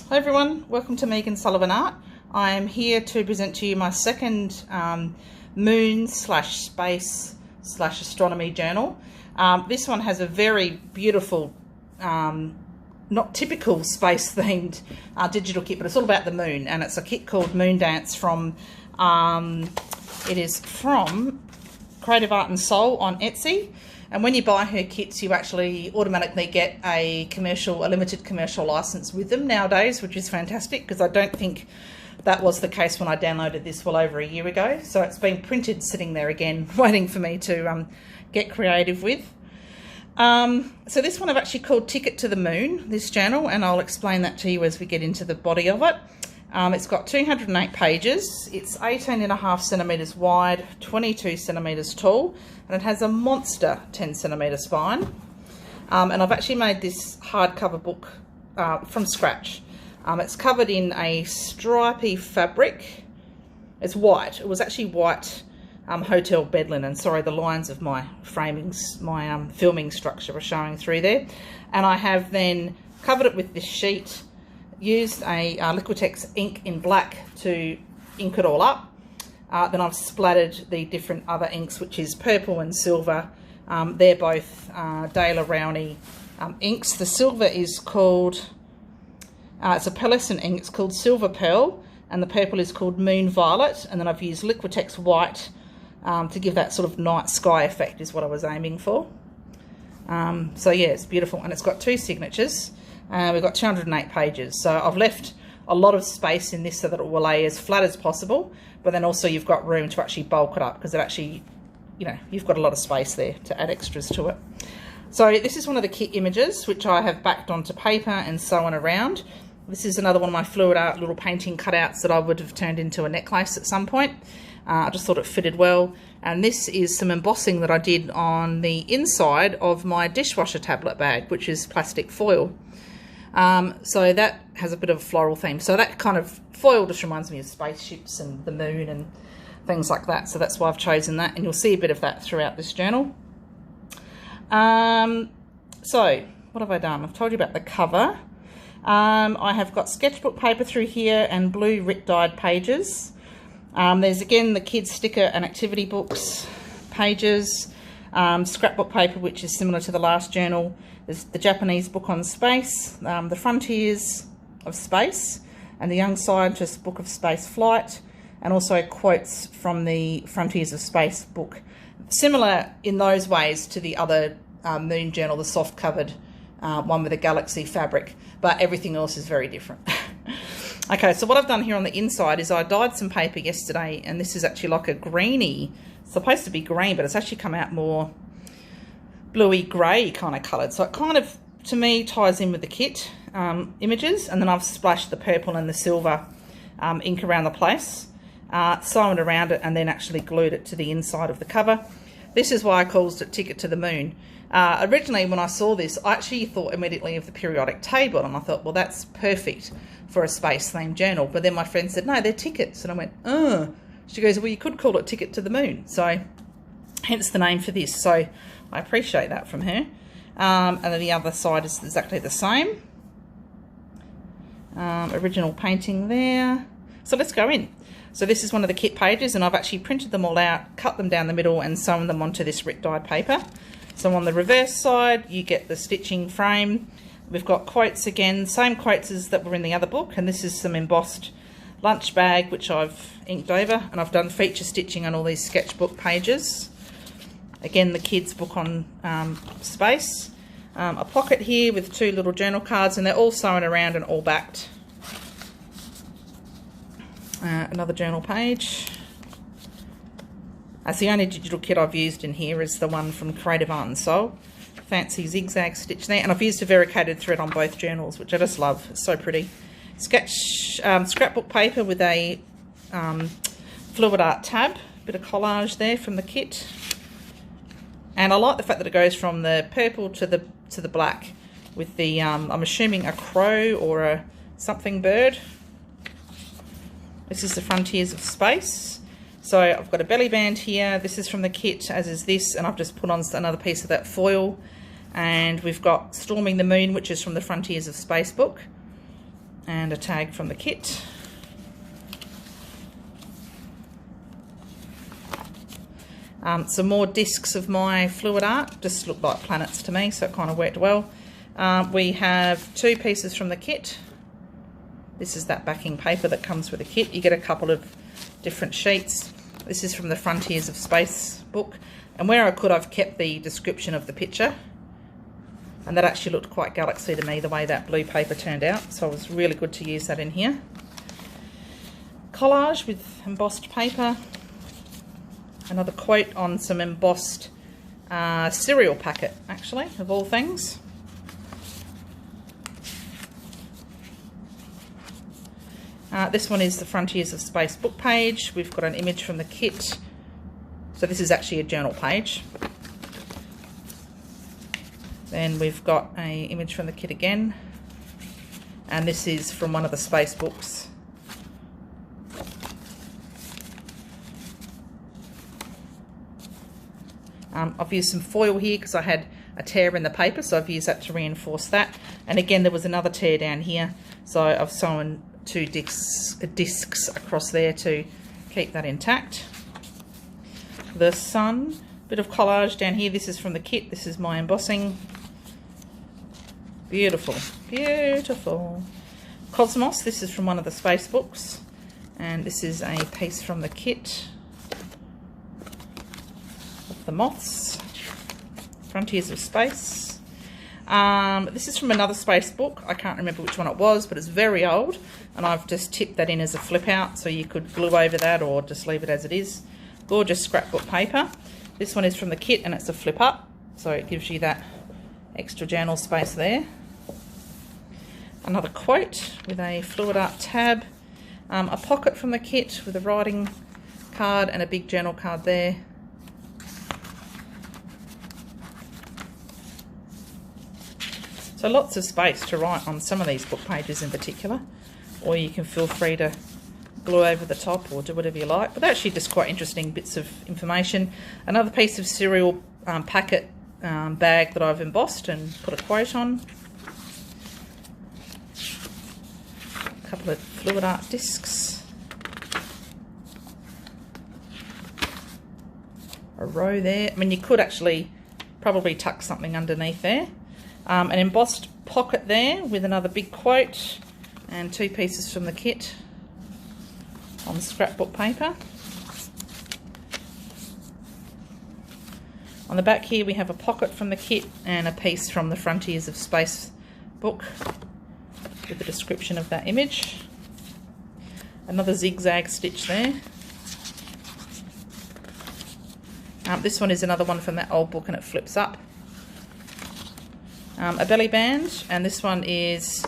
Hi everyone, welcome to Megan Sullivan Art. I am here to present to you my second moon slash space slash astronomy journal. This one has a very beautiful, not typical space themed digital kit, but it's all about the moon, and it's a kit called Moon Dance from, it is from Creative Art and Soul on Etsy. And when you buy her kits, you actually automatically get a limited commercial license with them nowadays, which is fantastic because I don't think that was the case when I downloaded this well over a year ago. So it's been printed sitting there again, waiting for me to get creative with. So this one I've actually called Ticket to the Moon, this journal, and I'll explain that to you as we get into the body of it. It's got 208 pages, it's 18.5 centimetres wide, 22 centimetres tall, and it has a monster 10 centimetre spine. And I've actually made this hardcover book from scratch. It's covered in a stripy fabric. It's white. It was actually white hotel bed linen. Sorry, the lines of my framings, my filming structure are showing through there. And I have then covered it with this sheet, used a Liquitex ink in black to ink it all up. Then I've splattered the different other inks, which is purple and silver. They're both Rowney inks. The silver is called, it's a pearlescent ink, it's called Silver Pearl, and the purple is called Moon Violet. And then I've used Liquitex white to give that sort of night sky effect is what I was aiming for. So yeah, it's beautiful, and it's got two signatures. We've got 208 pages, so I've left a lot of space in this so that it will lay as flat as possible, but then also you've got room to actually bulk it up because it actually, you know, you've got a lot of space there to add extras to it. So this is one of the kit images which I have backed onto paper and sewn around. This is another one of my fluid art little painting cutouts that I would have turned into a necklace at some point. I just thought it fitted well, and this is some embossing that I did on the inside of my dishwasher tablet bag, which is plastic foil. So that has a bit of a floral theme. So that kind of foil just reminds me of spaceships and the moon and things like that. So that's why I've chosen that, and you'll see a bit of that throughout this journal. So what have I done? I've told you about the cover. I have got sketchbook paper through here and blue Rit dyed pages. There's again the kids sticker and activity books pages, scrapbook paper, which is similar to the last journal. There's the Japanese book on space, the Frontiers of Space, and the Young Scientist book of space flight, and also quotes from the Frontiers of Space book. Similar in those ways to the other moon journal, the soft covered one with a galaxy fabric, but everything else is very different. Okay, so what I've done here on the inside is I dyed some paper yesterday, and this is actually like a greeny, it's supposed to be green, but it's actually come out more bluey grey kind of coloured. So it kind of, to me, ties in with the kit images, and then I've splashed the purple and the silver ink around the place, sewn around it, and then actually glued it to the inside of the cover. This is why I called it Ticket to the Moon. Originally, when I saw this, I actually thought immediately of the periodic table, and I thought, well, that's perfect for a space-themed journal. But then my friend said, no, they're tickets. And I went, oh. She goes, well, you could call it Ticket to the Moon. So hence the name for this. So I appreciate that from her. And then the other side is exactly the same. Original painting there. So let's go in. So this is one of the kit pages, and I've actually printed them all out, cut them down the middle, and sewn them onto this Rit dyed paper. So on the reverse side, you get the stitching frame. We've got quotes again, same quotes as that were in the other book, and this is some embossed lunch bag which I've inked over, and I've done feature stitching on all these sketchbook pages. Again, the kids book on space. A pocket here with two little journal cards, and they're all sewn around and all backed. Another journal page. That's the only digital kit I've used in here is the one from Creative Art and Soul. Fancy zigzag stitch there, and I've used a variegated thread on both journals, which I just love. It's so pretty. Scrapbook paper with a fluid art tab, bit of collage there from the kit, and I like the fact that it goes from the purple to the black with the I'm assuming a crow or a something bird. This is the Frontiers of Space. So I've got a belly band here. This is from the kit, as is this, and I've just put on another piece of that foil. And we've got Storming the Moon, which is from the Frontiers of Space book. and a tag from the kit. Some more discs of my fluid art, just look like planets to me, so it kind of worked well. We have 2 pieces from the kit. This is that backing paper that comes with the kit. You get a couple of different sheets. This is from the Frontiers of Space book, and where I could, I've kept the description of the picture, and that actually looked quite galaxy to me, the way that blue paper turned out, so it was really good to use that in here. Collage with embossed paper. Another quote on some embossed cereal packet, actually, of all things. This one is the Frontiers of Space book page. We've got an image from the kit. So this is actually a journal page. Then we've got an image from the kit again. And this is from one of the space books. I've used some foil here because I had a tear in the paper, so I've used that to reinforce that. And again, there was another tear down here, so I've sewn 2 discs across there to keep that intact. The sun, bit of collage down here. This is from the kit. This is my embossing. Beautiful, beautiful. Cosmos, this is from one of the space books, and this is a piece from the kit. The moths, Frontiers of Space. This is from another space book. I can't remember which one it was, but it's very old, and I've just tipped that in as a flip out, so you could glue over that or just leave it as it is. Gorgeous scrapbook paper. This one is from the kit, and it's a flip up, so it gives you that extra journal space there. Another quote with a fluid art tab. A pocket from the kit with a writing card and a big journal card there. So lots of space to write on some of these book pages in particular, or you can feel free to glue over the top or do whatever you like, but they're actually just quite interesting bits of information. Another piece of cereal packet bag that I've embossed and put a quote on. A couple of fluid art discs. A row there. I mean, you could actually probably tuck something underneath there. An embossed pocket there with another big quote and 2 pieces from the kit on scrapbook paper. On the back here we have a pocket from the kit and a piece from the Frontiers of Space book with the description of that image. Another zigzag stitch there. This one is another one from that old book and it flips up. A belly band, and this one is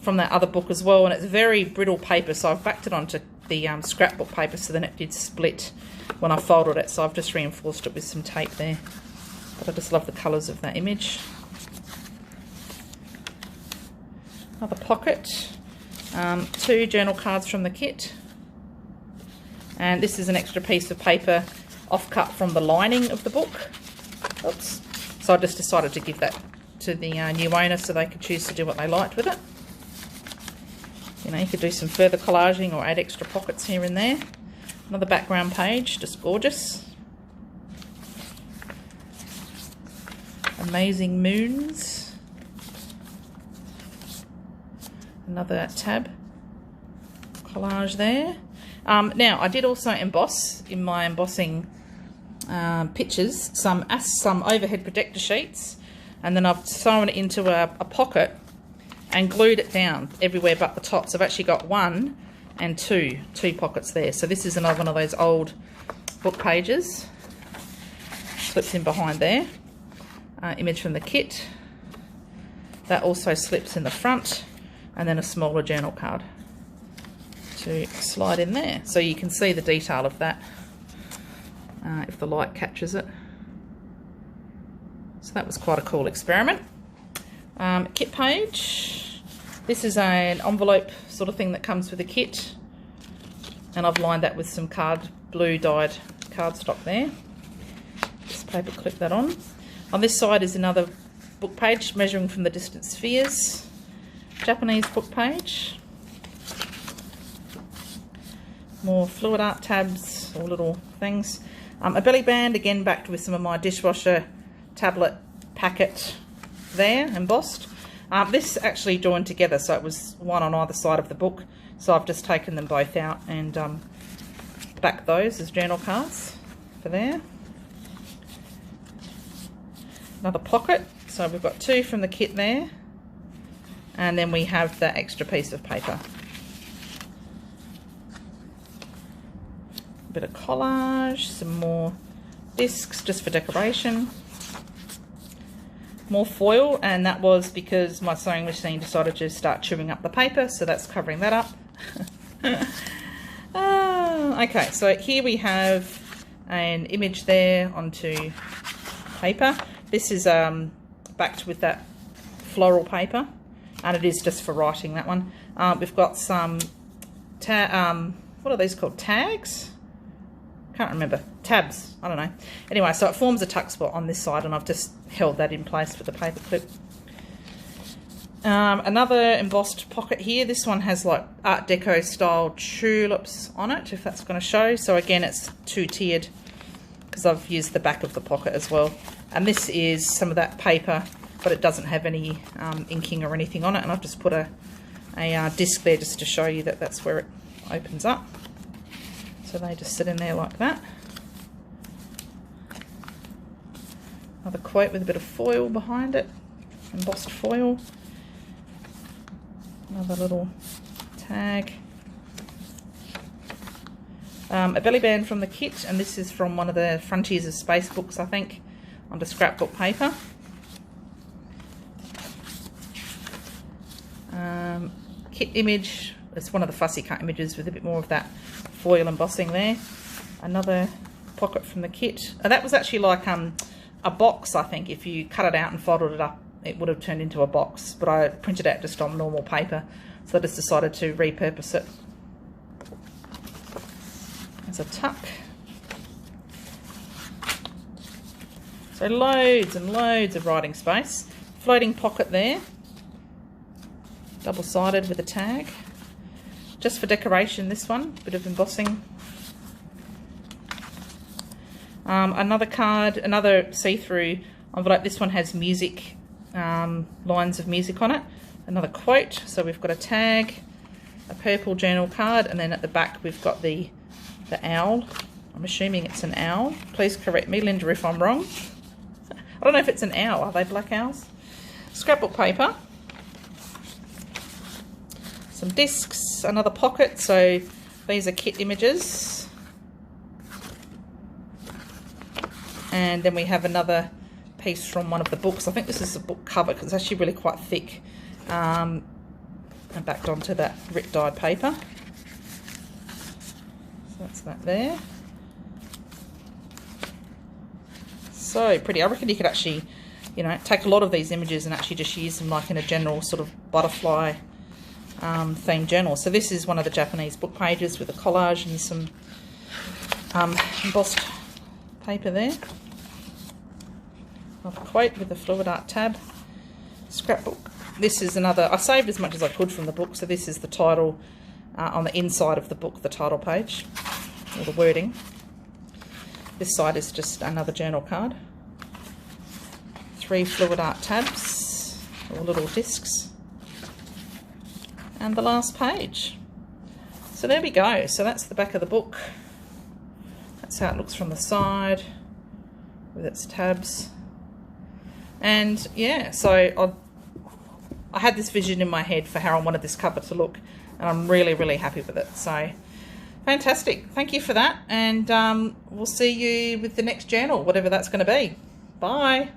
from that other book as well, and it's very brittle paper, so I've backed it onto the scrapbook paper so then it did split when I folded it, so I've just reinforced it with some tape there. But I just love the colours of that image. Another pocket, 2 journal cards from the kit, and this is an extra piece of paper offcut from the lining of the book. Oops. So I just decided to give that to the new owner so they could choose to do what they liked with it. You know, you could do some further collaging or add extra pockets here and there. Another background page, just gorgeous. Amazing moons. Another tab collage there. Now, I did also emboss in my embossing pictures some overhead protector sheets, and then I've sewn it into a pocket and glued it down everywhere but the top. So I've actually got 1 and 2 pockets there. So this is another one of those old book pages. Slips in behind there. Image from the kit. That also slips in the front, and then a smaller journal card to slide in there. So you can see the detail of that if the light catches it. So that was quite a cool experiment. Kit page. This is an envelope sort of thing that comes with the kit, and I've lined that with some blue dyed cardstock there. Just paper clip that on. On this side is another book page, measuring from the distant spheres. Japanese book page. More fluid art tabs or little things. A belly band, again backed with some of my dishwasher tablet packet there, embossed. This actually joined together, so it was one on either side of the book. So I've just taken them both out and backed those as journal cards for there. Another pocket, so we've got 2 from the kit there. And then we have the extra piece of paper. A bit of collage, some more discs just for decoration. More foil, and that was because my sewing machine decided to start chewing up the paper, so that's covering that up. Okay, so here we have an image there onto paper. This is backed with that floral paper, and it is just for writing, that one. We've got some what are these called, tags? Can't remember. Tabs, I don't know. Anyway, so it forms a tuck spot on this side, and I've just held that in place with the paper clip. Another embossed pocket here. This one has like Art Deco style tulips on it, if that's going to show. So again, it's 2-tiered because I've used the back of the pocket as well. And this is some of that paper, but it doesn't have any inking or anything on it. And I've just put a disc there just to show you that that's where it opens up. So they just sit in there like that. Another quote with a bit of foil behind it, embossed foil. Another little tag. A belly band from the kit, and this is from one of the Frontiers of Space books, I think, onto scrapbook paper. Kit image, it's one of the fussy cut images with a bit more of that foil embossing there. Another pocket from the kit. That was actually like a box, I think. If you cut it out and folded it up, it would have turned into a box, but I printed out just on normal paper, so I just decided to repurpose it as a tuck. So loads and loads of writing space. Floating pocket there, double-sided with a tag. Just for decoration, this one, bit of embossing. Another card, another see-through envelope. This one has music, lines of music on it. Another quote, so we've got a tag, a purple journal card, and then at the back we've got the owl. I'm assuming it's an owl. Please correct me, Linda, if I'm wrong. I don't know if it's an owl. Are they black owls? Scrapbook paper. Some discs, another pocket, so these are kit images. And then we have another piece from one of the books. I think this is a book cover because it's actually really quite thick. And backed onto that Rit dyed paper. So that's that there. So pretty. I reckon you could actually, you know, take a lot of these images and actually just use them like in a general sort of butterfly themed journal. So this is one of the Japanese book pages with a collage and some embossed paper there. Another quote with a fluid art tab. Scrapbook. This is another, I saved as much as I could from the book, so this is the title on the inside of the book, the title page, or the wording. This side is just another journal card. 3 fluid art tabs, or little discs. And the last page. So there we go. So that's the back of the book. That's how it looks from the side with its tabs. And yeah, so I had this vision in my head for how I wanted this cover to look, and I'm really, really happy with it. So fantastic. Thank you for that. And we'll see you with the next journal, whatever that's going to be. Bye.